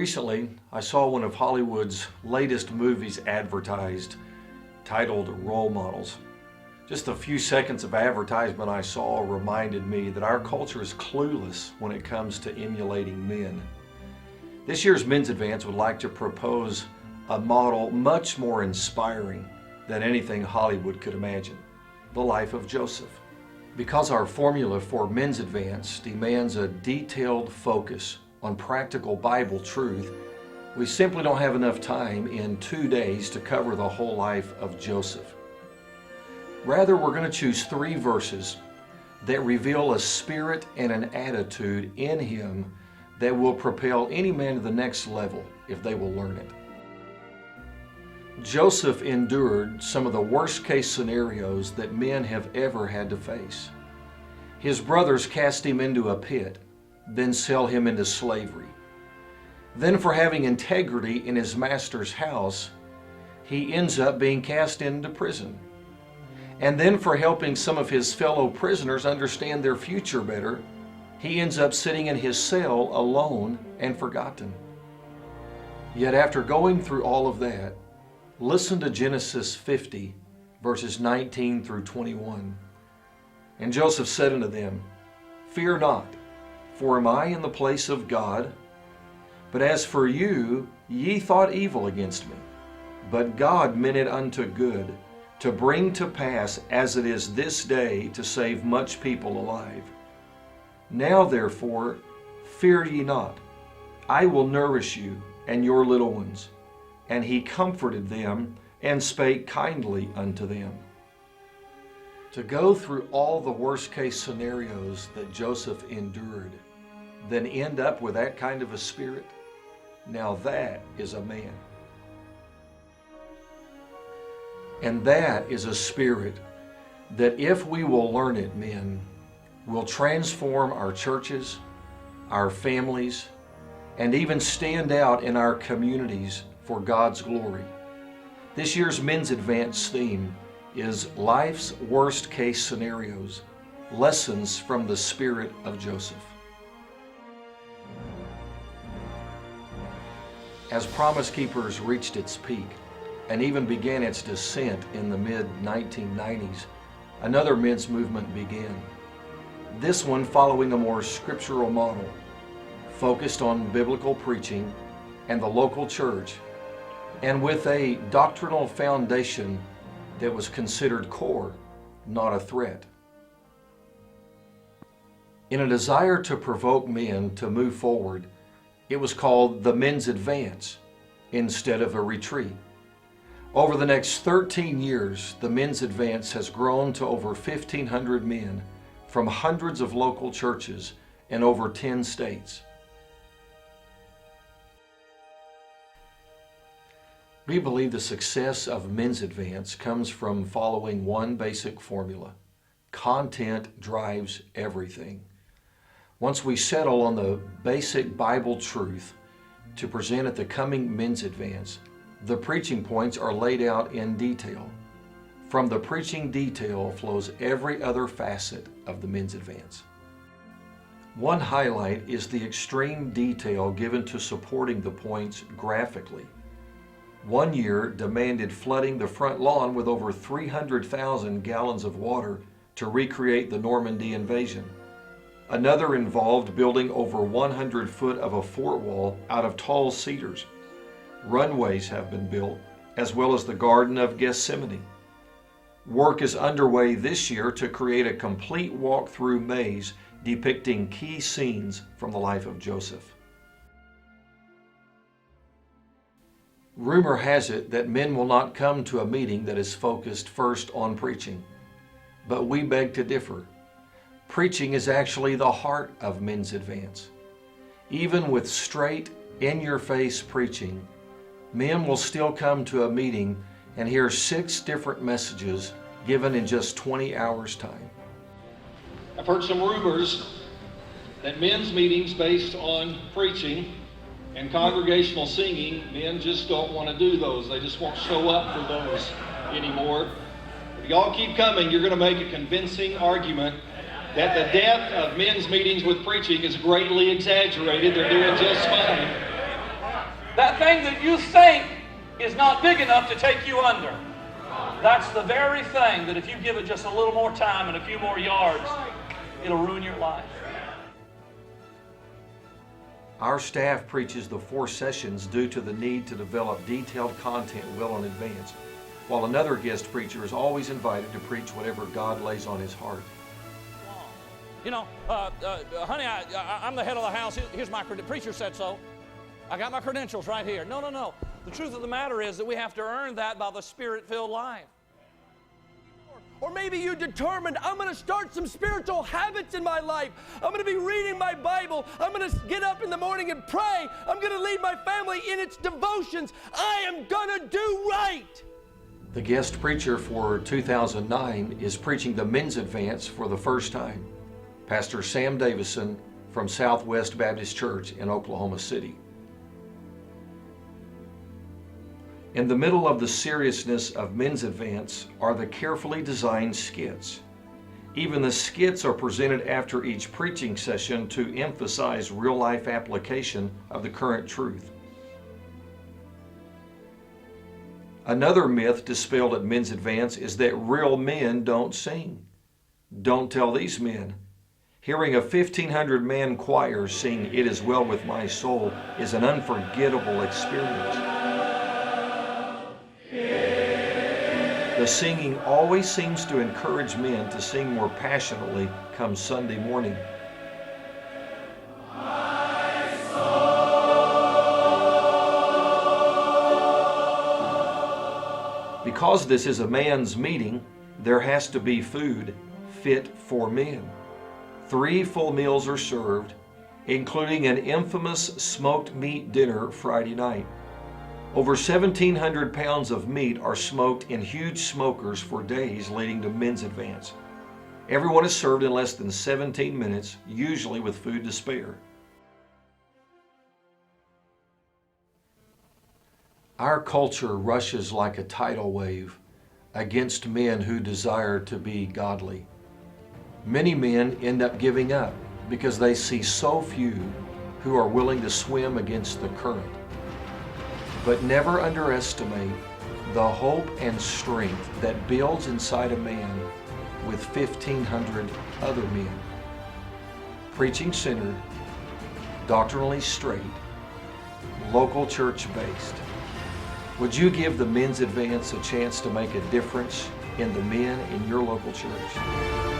Recently, I saw one of Hollywood's latest movies advertised, titled Role Models. Just a few seconds of advertisement I saw reminded me that our culture is clueless when it comes to emulating men. This year's Men's Advance would like to propose a model much more inspiring than anything Hollywood could imagine: the life of Joseph. Because our formula for Men's Advance demands a detailed focus on practical Bible truth, we simply don't have enough time in 2 days to cover the whole life of Joseph. Rather, we're going to choose 3 verses that reveal a spirit and an attitude in him that will propel any man to the next level if they will learn it. Joseph endured some of the worst case scenarios that men have ever had to face. His brothers cast him into a pit, then sell him into slavery. Then, for having integrity in his master's house, he ends up being cast into prison. And then, for helping some of his fellow prisoners understand their future better, he ends up sitting in his cell alone and forgotten. Yet after going through all of that, listen to Genesis 50, verses 19 through 21. And Joseph said unto them, "Fear not, for am I in the place of God? But as for you, ye thought evil against me, but God meant it unto good, to bring to pass as it is this day, to save much people alive. Now therefore, fear ye not, I will nourish you and your little ones." And he comforted them and spake kindly unto them. To go through all the worst case scenarios that Joseph endured, then end up with that kind of a spirit, now that is a man. And that is a spirit that, if we will learn it, men, will transform our churches, our families, and even stand out in our communities for God's glory. This year's Men's Advance theme is Life's Worst Case Scenarios, Lessons from the Spirit of Joseph. As Promise Keepers reached its peak and even began its descent in the mid-1990s, another men's movement began. This one following a more scriptural model, focused on biblical preaching and the local church, and with a doctrinal foundation that was considered core, not a threat. In a desire to provoke men to move forward, it was called the Men's Advance instead of a retreat. Over the next 13 years, the Men's Advance has grown to over 1,500 men from hundreds of local churches in over 10 states. We believe the success of Men's Advance comes from following one basic formula: content drives everything. Once we settle on the basic Bible truth to present at the coming Men's Advance, the preaching points are laid out in detail. From the preaching detail flows every other facet of the Men's Advance. One highlight is the extreme detail given to supporting the points graphically. One year demanded flooding the front lawn with over 300,000 gallons of water to recreate the Normandy invasion. Another involved building over 100 foot of a fort wall out of tall cedars. Runways have been built, as well as the Garden of Gethsemane. Work is underway this year to create a complete walk-through maze depicting key scenes from the life of Joseph. Rumor has it that men will not come to a meeting that is focused first on preaching, but we beg to differ. Preaching is actually the heart of Men's Advance. Even with straight, in-your-face preaching, men will still come to a meeting and hear 6 different messages given in just 20 hours' time. I've heard some rumors that men's meetings based on preaching and congregational singing, men just don't want to do those. They just won't show up for those anymore. If y'all keep coming, you're going to make a convincing argument that the depth of men's meetings with preaching is greatly exaggerated. They're doing just fine. That thing that you think is not big enough to take you under. That's the very thing that if you give it just a little more time and a few more yards, it'll ruin your life. Our staff preaches the 4 sessions due to the need to develop detailed content well in advance, while another guest preacher is always invited to preach whatever God lays on his heart. You know, honey, I'm the head of the house. Here's my credentials. Preacher said so. I got my credentials right here. No, no, no. The truth of the matter is that we have to earn that by the Spirit-filled life. Or maybe you determined, I'm going to start some spiritual habits in my life. I'm going to be reading my Bible. I'm going to get up in the morning and pray. I'm going to lead my family in its devotions. I am going to do right. The guest preacher for 2009 is preaching the men's advance for the first time. Pastor Sam Davison from Southwest Baptist Church in Oklahoma City. In the middle of the seriousness of men's advance are the carefully designed skits. Even the skits are presented after each preaching session to emphasize real-life application of the current truth. Another myth dispelled at men's advance is that real men don't sing. Don't tell these men. Hearing a 1,500-man choir sing "It Is Well With My Soul" is an unforgettable experience. The singing always seems to encourage men to sing more passionately come Sunday morning. Because this is a man's meeting, there has to be food fit for men. 3 full meals are served, including an infamous smoked meat dinner Friday night. Over 1,700 pounds of meat are smoked in huge smokers for days leading to men's advance. Everyone is served in less than 17 minutes, usually with food to spare. Our culture rushes like a tidal wave against men who desire to be godly. Many men end up giving up because they see so few who are willing to swim against the current. But never underestimate the hope and strength that builds inside a man with 1,500 other men. Preaching centered, doctrinally straight, local church based. Would you give the men's advance a chance to make a difference in the men in your local church?